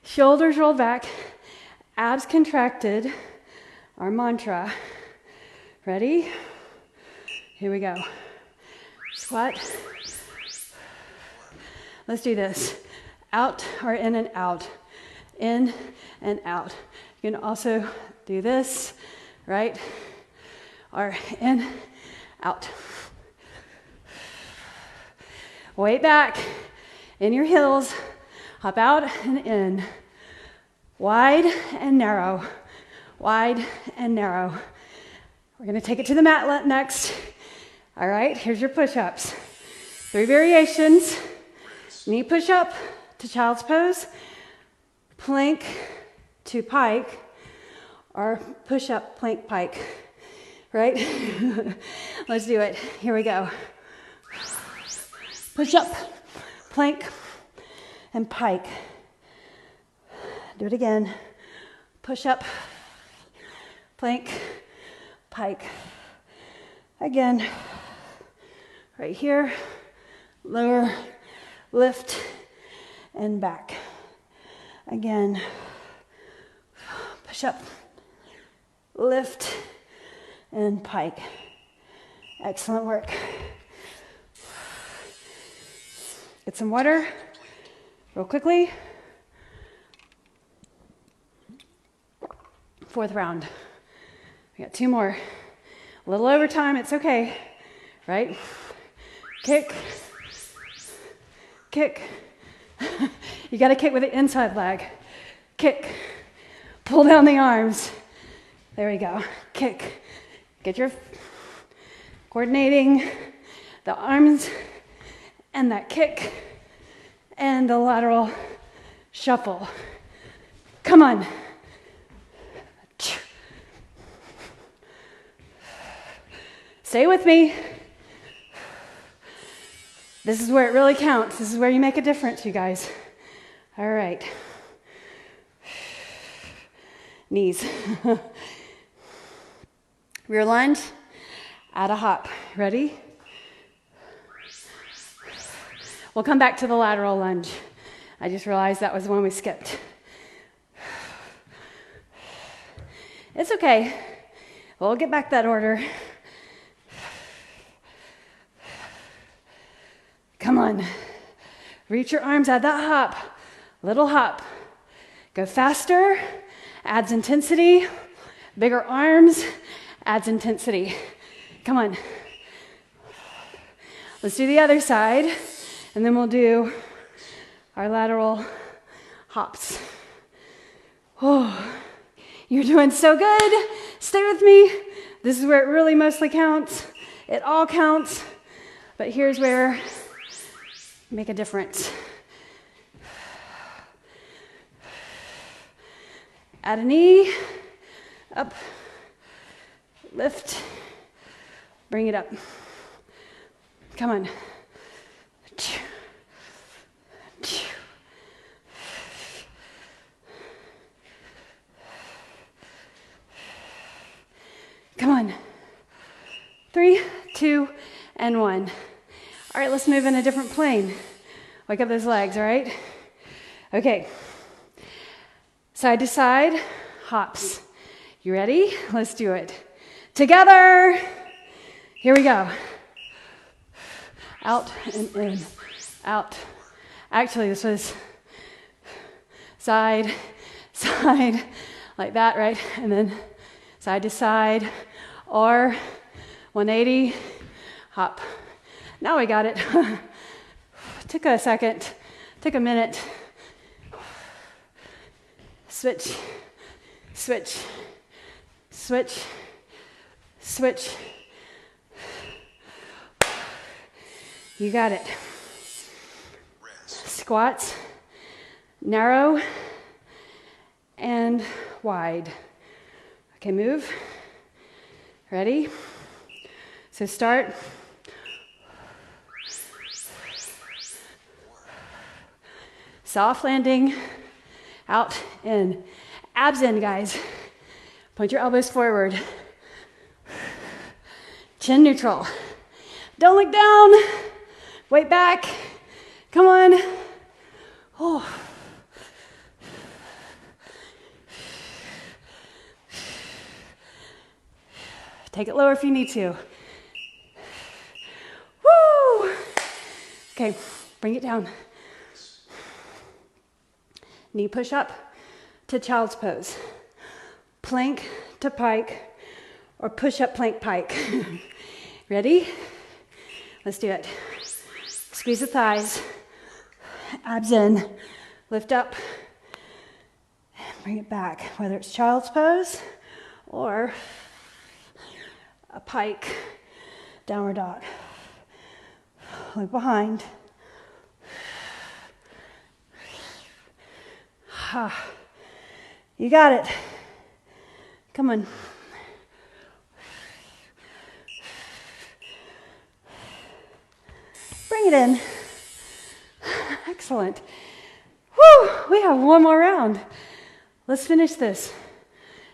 Shoulders rolled back. Abs contracted. Our mantra. Ready? Here we go. Squat. Let's do this. Out or in and out. In and out. You can also do this, right? Or in, out. Weight back. In your heels. Hop out and in. Wide and narrow. Wide and narrow. We're going to take it to the mat next. All right, here's your push-ups. 3 variations. Knee push-up to child's pose. Plank to pike. Or push-up, plank, pike. Right? Let's do it. Here we go. Push-up, plank, and pike. Do it again. Push up, plank, pike. Again. Right here. Lower, lift, and back. Again. push up, lift, and pike. Excellent work. Get some water real quickly. Fourth round. We got 2 more. A little over time, it's okay, right? Kick, kick. You gotta kick with the inside leg. Kick, pull down the arms. There we go, kick. Get your coordinating the arms and that kick and the lateral shuffle. Come on. Stay with me. This is where it really counts. This is where you make a difference, you guys. All right. Knees. Rear lunge, add a hop. Ready? We'll come back to the lateral lunge. I just realized that was the one we skipped. It's okay. We'll get back that order. Come on. Reach your arms, add that hop. Little hop. Go faster, adds intensity. Bigger arms, adds intensity. Come on. Let's do the other side, and then we'll do our lateral hops. Oh, you're doing so good. Stay with me. This is where it really mostly counts. It all counts, but here's where make a difference. Add a knee, up, lift, bring it up. Come on. Come on. 3, 2, and 1. All right, let's move in a different plane. Wake up those legs, all right? Okay. Side to side, hops. You ready? Let's do it. Together. Here we go. Out and in. Out. Actually, this was side, side, like that, right? And then side to side, or 180, hop. Now we got it. Took a second, took a minute. Switch, switch, switch, switch. You got it. Squats, narrow and wide. Okay, move. Ready? So start. Soft landing, out, in. Abs in, guys. Point your elbows forward. Chin neutral. Don't look down. Weight back. Come on. Oh. Take it lower if you need to. Woo! Okay, bring it down. Knee push up to child's pose. Plank to pike, or push up plank pike. Ready? Let's do it. Squeeze the thighs, abs in, lift up, bring it back, whether it's child's pose or a pike, downward dog. Look behind. You got it. Come on. Bring it in. Excellent. Woo! We have one more round. Let's finish this.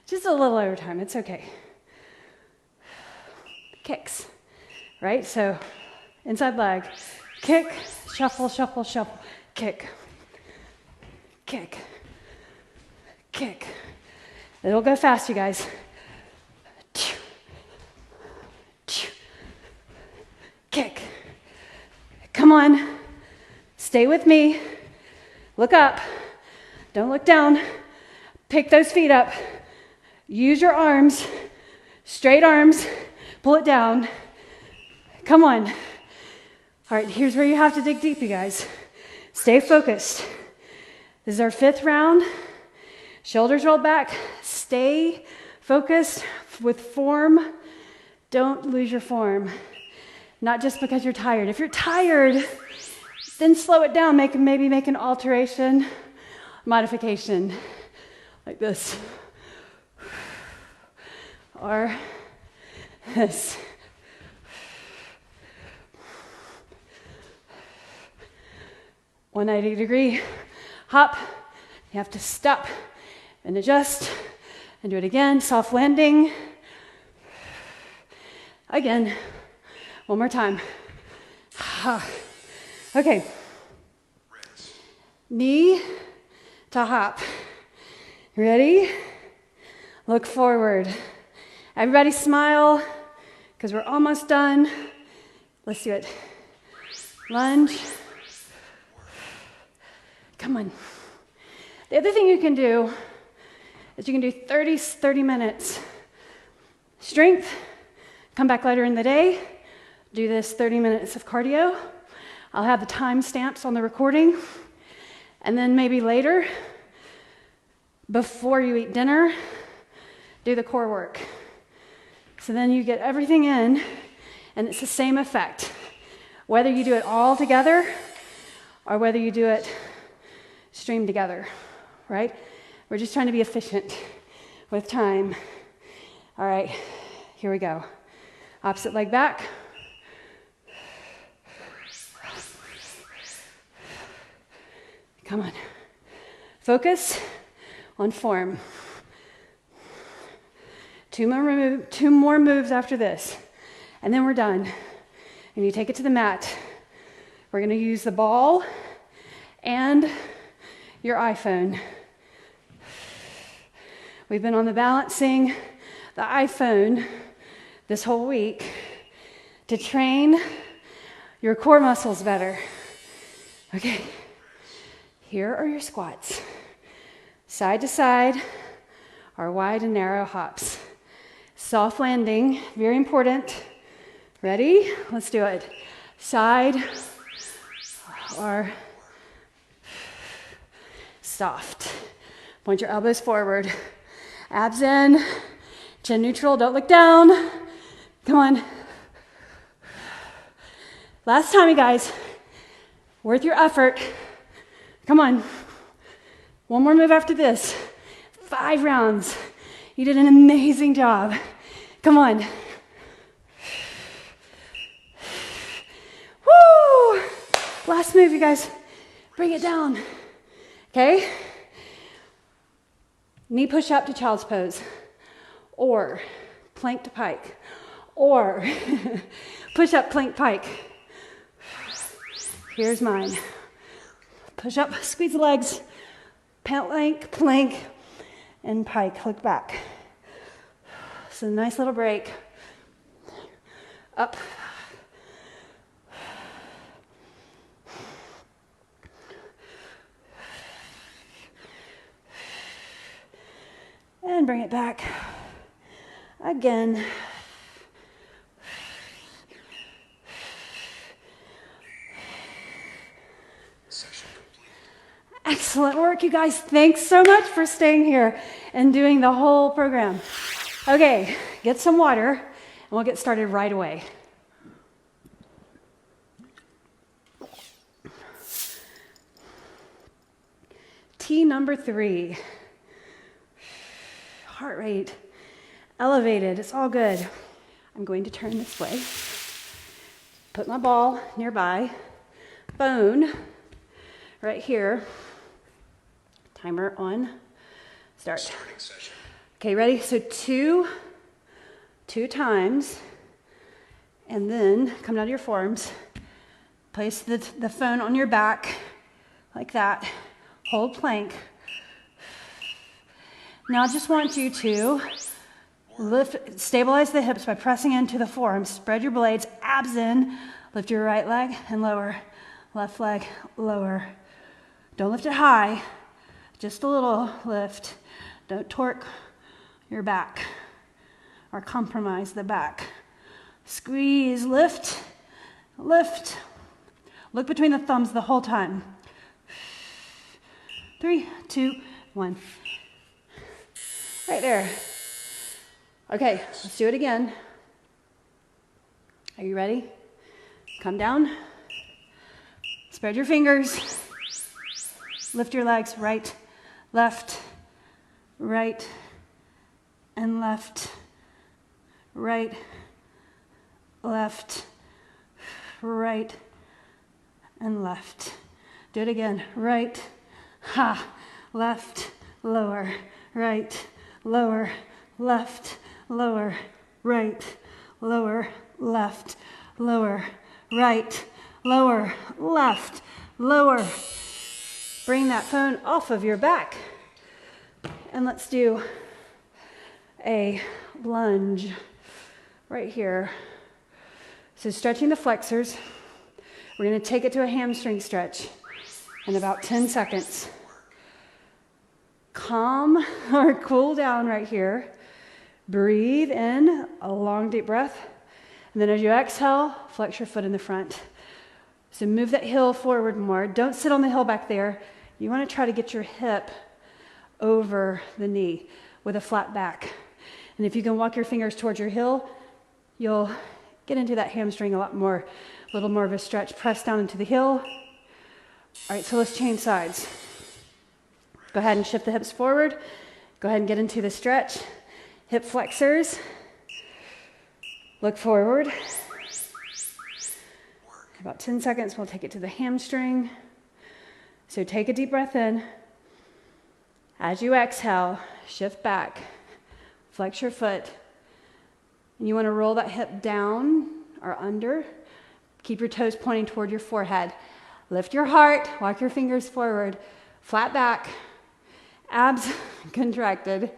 Just a little over time. It's okay. Kicks, right? So inside leg, kick, shuffle, shuffle, shuffle, kick, kick, kick. It'll go fast, you guys. Kick. Come on. Stay with me. Look up. Don't look down. Pick those feet up. Use your arms. Straight arms. Pull it down. Come on. All right, here's where you have to dig deep, you guys. Stay focused. This is our 5th round. Shoulders rolled back. Stay focused with form. Don't lose your form. Not just because you're tired. If you're tired, then slow it down. Maybe make an alteration, modification, like this. Or this. A 180-degree hop. You have to stop and adjust and do it again. Soft landing. Again. One more time. Okay. Knee to hop. Ready? Look forward. Everybody smile, because we're almost done. Let's do it. Lunge. Come on. The other thing you can do is you can do 30 minutes. Strength. Come back later in the day. Do this 30 minutes of cardio. I'll have the time stamps on the recording. And then maybe later, before you eat dinner, do the core work. So then you get everything in, and it's the same effect. Whether you do it all together or whether you do it streamed together, right? We're just trying to be efficient with time. All right, here we go. Opposite leg back. Come on. Focus on form. Two more moves after this, and then we're done. And you take it to the mat. We're going to use the ball and your iPhone. We've been on the balancing the iPhone this whole week to train your core muscles better. Okay. Here are your squats. Side to side are wide and narrow hops. Soft landing, very important. Ready? Let's do it. Side or soft. Point your elbows forward. Abs in, chin neutral, don't look down. Come on. Last time, you guys. Worth your effort. Come on. One more move after this. 5 rounds. You did an amazing job. Come on. Woo! Last move, you guys. Bring it down. Okay? Knee push up to child's pose. Or plank to pike. Or push up, plank, pike. Here's mine. Push up, squeeze the legs, plank, and pike. Look back. So a nice little break. Up. And bring it back. Again. Excellent work, you guys. Thanks so much for staying here and doing the whole program. Okay, get some water, and we'll get started right away. T number 3. Heart rate elevated. It's all good. I'm going to turn this way. Put my ball nearby. Phone right here. Timer on. Start. Starting session. Okay, ready? So two times, and then come down to your forearms. Place the phone on your back, like that. Hold plank. Now I just want you to stabilize the hips by pressing into the forearms. Spread your blades, abs in. Lift your right leg and lower. Left leg, lower. Don't lift it high, just a little lift. Don't torque your back or compromise the back. Squeeze, lift, lift. Look between the thumbs the whole time. 3, 2, 1. Right there. Okay, let's do it again. Are you ready? Come down. Spread your fingers. Lift your legs, right, left, and left, right, left, right, and left. Do it again. Right, ha, left, lower, right, lower, left, lower, right, lower, left, lower, right, lower, left, lower. Bring that phone off of your back. And let's do a lunge right here. So stretching the flexors. We're going to take it to a hamstring stretch in about 10 seconds. Calm or cool down right here. Breathe in a long deep breath. And then as you exhale, flex your foot in the front. So move that heel forward more. Don't sit on the heel back there. You want to try to get your hip over the knee with a flat back. And if you can walk your fingers towards your heel, you'll get into that hamstring a lot more, a little more of a stretch. Press down into the heel. All right, so let's change sides. Go ahead and shift the hips forward. Go ahead and get into the stretch. Hip flexors. Look forward. About 10 seconds, we'll take it to the hamstring. So take a deep breath in. As you exhale, shift back. Flex your foot. And you want to roll that hip down or under. Keep your toes pointing toward your forehead. Lift your heart, walk your fingers forward. Flat back, abs contracted.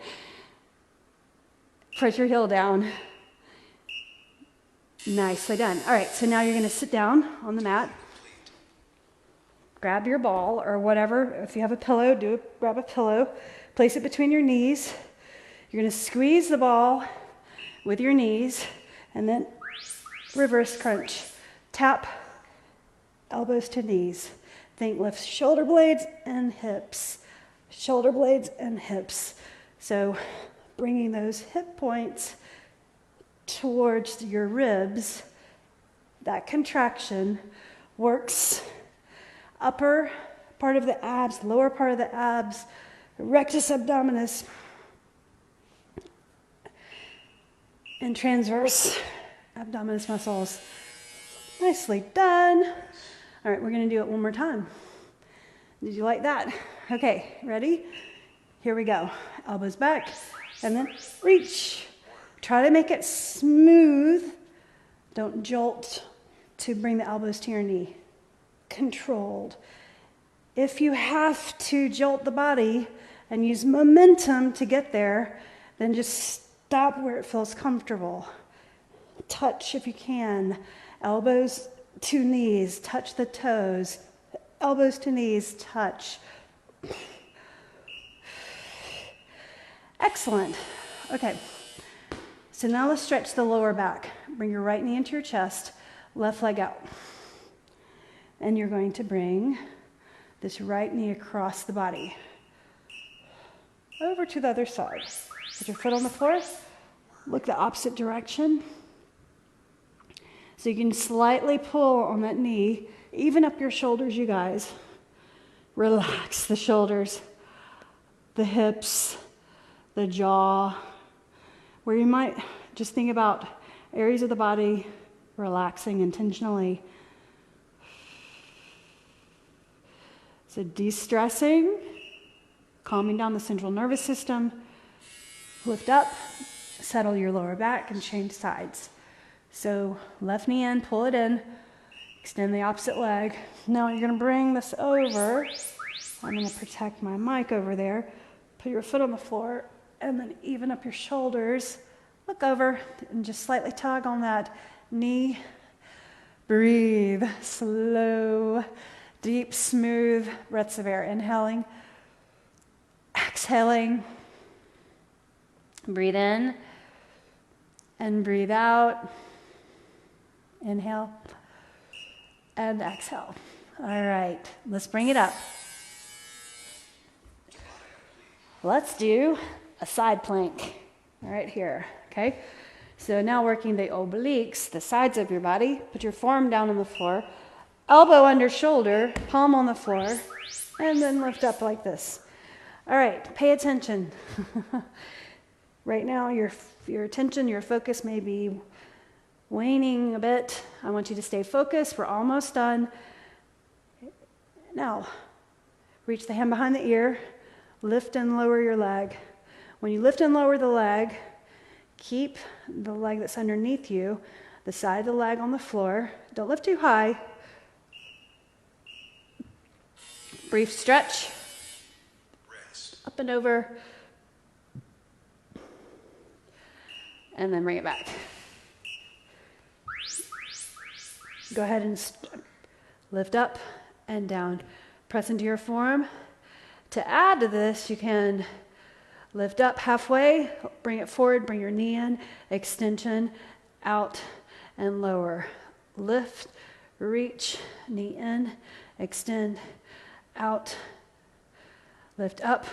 Press your heel down. Nicely done. All right, so now you're going to sit down on the mat. Grab your ball or whatever. If you have a pillow, grab a pillow. Place it between your knees. You're going to squeeze the ball with your knees and then reverse crunch. Tap, elbows to knees. Think lift shoulder blades and hips. Shoulder blades and hips. So bringing those hip points towards your ribs, that contraction works upper part of the abs, lower part of the abs, rectus abdominis, and transverse abdominis muscles. Nicely done. All right, we're going to do it one more time. Did you like that? Okay, ready? Here we go. Elbows back, and then reach. Try to make it smooth. Don't jolt to bring the elbows to your knee. Controlled. If you have to jolt the body and use momentum to get there, then just stop where it feels comfortable. Touch if you can. Elbows to knees, touch the toes. Elbows to knees, touch. Excellent. Okay. So now let's stretch the lower back. Bring your right knee into your chest, left leg out. And you're going to bring this right knee across the body. Over to the other side. Put your foot on the floor. Look the opposite direction. So you can slightly pull on that knee. Even up your shoulders, you guys. Relax the shoulders, the hips, the jaw. Where you might just think about areas of the body relaxing intentionally. So de-stressing, calming down the central nervous system. Lift up, settle your lower back, and change sides. So left knee in, pull it in, extend the opposite leg. Now you're going to bring this over. I'm going to protect my mic over there. Put your foot on the floor. And then even up your shoulders. Look over and just slightly tug on that knee. Breathe. Slow, deep, smooth breaths of air. Inhaling. Exhaling. Breathe in. And breathe out. Inhale. And exhale. All right. Let's bring it up. Let's do a side plank right here, okay? So now working the obliques, the sides of your body. Put your forearm down on the floor, elbow under shoulder, palm on the floor, and then lift up like this. All right, pay attention. Right now, your attention, your focus may be waning a bit. I want you to stay focused. We're almost done. Now, reach the hand behind the ear, lift and lower your leg. When you lift and lower the leg, keep the leg that's underneath you, the side of the leg on the floor. Don't lift too high. Brief stretch. Rest. Up and over. And then bring it back. Go ahead and lift up and down. Press into your forearm. To add to this, you can lift up halfway, bring it forward, bring your knee in, extension, out, and lower. Lift, reach, knee in, extend, out, lift up,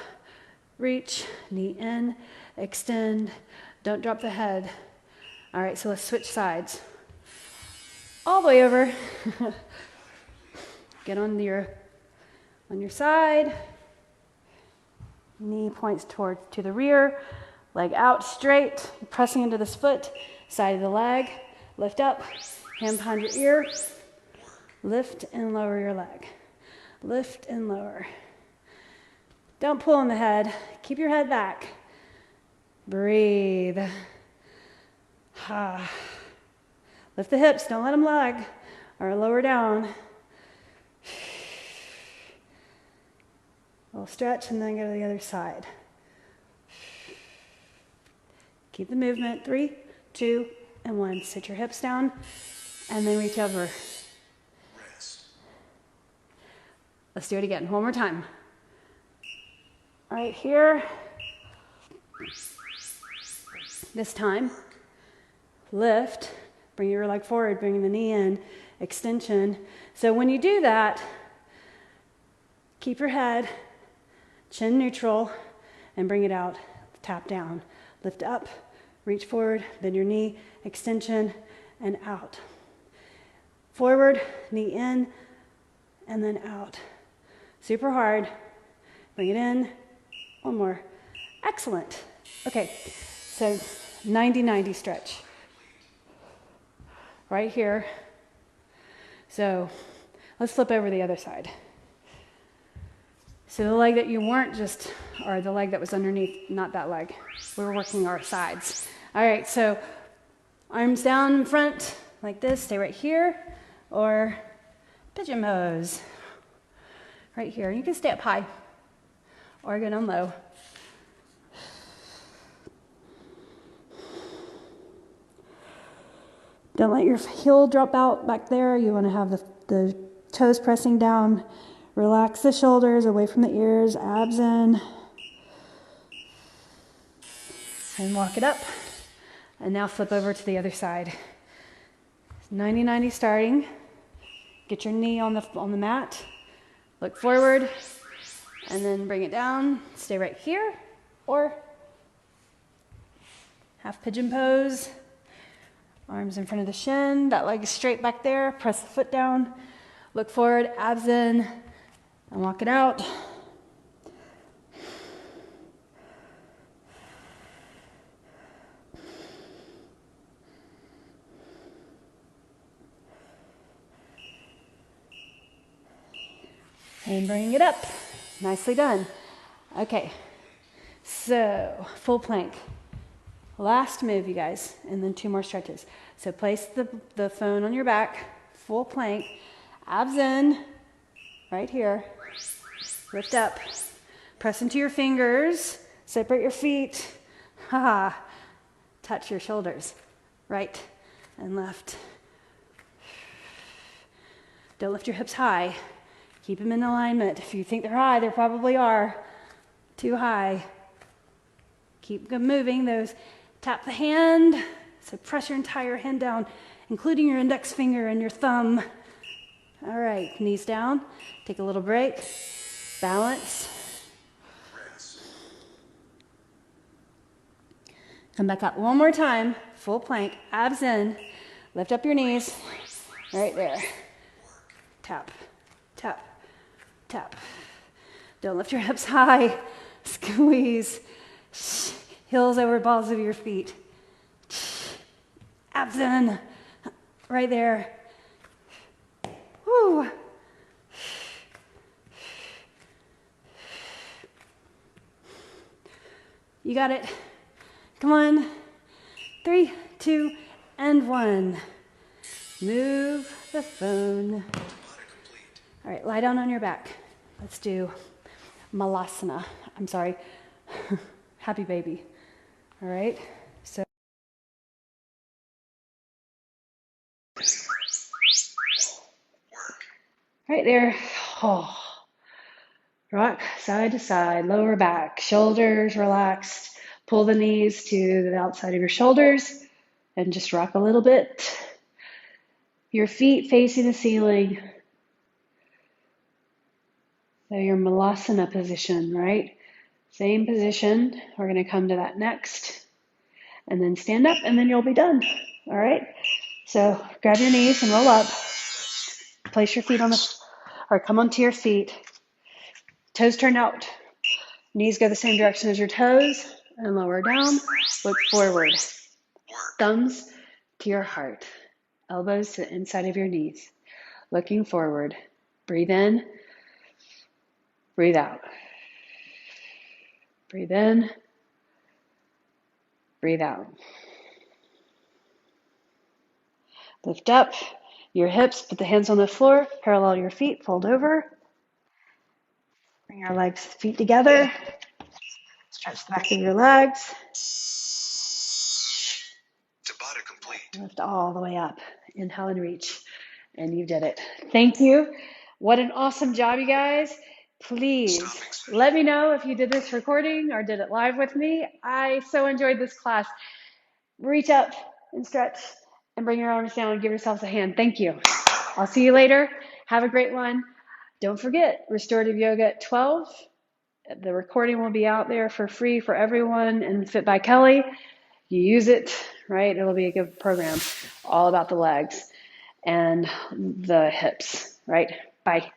reach, knee in, extend, don't drop the head. All right, so let's switch sides. All the way over. Get on your side. Knee points to the rear, leg out straight, pressing into this foot, side of the leg, lift up, hand behind your ear, lift and lower your leg, lift and lower. Don't pull on the head, keep your head back. Breathe. Lift the hips, don't let them lag or lower down. We'll stretch and then go to the other side. Keep the movement. 3, 2, and 1. Sit your hips down and then reach over. Rest. Let's do it again. One more time. Right here. This time, lift. Bring your leg forward, bring the knee in, extension. So when you do that, keep your head chin neutral, and bring it out. Tap down. Lift up, reach forward, bend your knee, extension, and out. Forward, knee in, and then out. Super hard. Bring it in. One more. Excellent. Okay, so 90-90 stretch. Right here. So let's flip over the other side. So the leg that you weren't just, or the leg that was underneath, not that leg. We were working our sides. All right, so arms down in front like this, stay right here, or pigeon pose. Right here. You can stay up high or go down low. Don't let your heel drop out back there. You want to have the toes pressing down. Relax the shoulders away from the ears, abs in. And walk it up. And now flip over to the other side. 90-90 starting. Get your knee on the mat. Look forward. And then bring it down. Stay right here. Or half pigeon pose. Arms in front of the shin. That leg is straight back there. Press the foot down. Look forward, abs in. And walk it out. And bring it up. Nicely done. Okay, so full plank. Last move, you guys, and then 2 more stretches. So place the phone on your back, full plank, abs in, right here. Lift up. Press into your fingers. Separate your feet. Ha. Touch your shoulders, right and left. Don't lift your hips high. Keep them in alignment. If you think they're high, they probably are too high. Keep them moving. Those, tap the hand. So press your entire hand down, including your index finger and your thumb. All right, knees down. Take a little break. Balance. Come back up one more time. Full plank, abs in. Lift up your knees. Right there. Tap, tap, tap. Don't lift your hips high. Squeeze. Heels over balls of your feet. Abs in. Right there. Woo. You got it. Come on. 3, 2, and 1. Move the phone. All right, lie down on your back. Let's do malasana. I'm sorry. Happy baby. All right. So right there. Oh. Rock side to side, lower back, shoulders relaxed. Pull the knees to the outside of your shoulders and just rock a little bit. Your feet facing the ceiling. So your malasana position, right? Same position. We're going to come to that next. And then stand up and then you'll be done. All right? So grab your knees and roll up. Place your feet on the, or come onto your feet. Toes turn out. Knees go the same direction as your toes. And lower down, look forward. Thumbs to your heart. Elbows to the inside of your knees. Looking forward. Breathe in. Breathe out. Breathe in. Breathe out. Lift up your hips. Put the hands on the floor. Parallel your feet. Fold over. Bring your legs, feet together. Stretch the back of your legs. Tabata complete. Lift all the way up. Inhale and reach. And you did it. Thank you. What an awesome job, you guys. Please let me know if you did this recording or did it live with me. I so enjoyed this class. Reach up and stretch and bring your arms down and give yourselves a hand. Thank you. I'll see you later. Have a great one. Don't forget, restorative yoga at 12. The recording will be out there for free for everyone and Fit by Kellie. You use it, right? It'll be a good program all about the legs and the hips, right? Bye.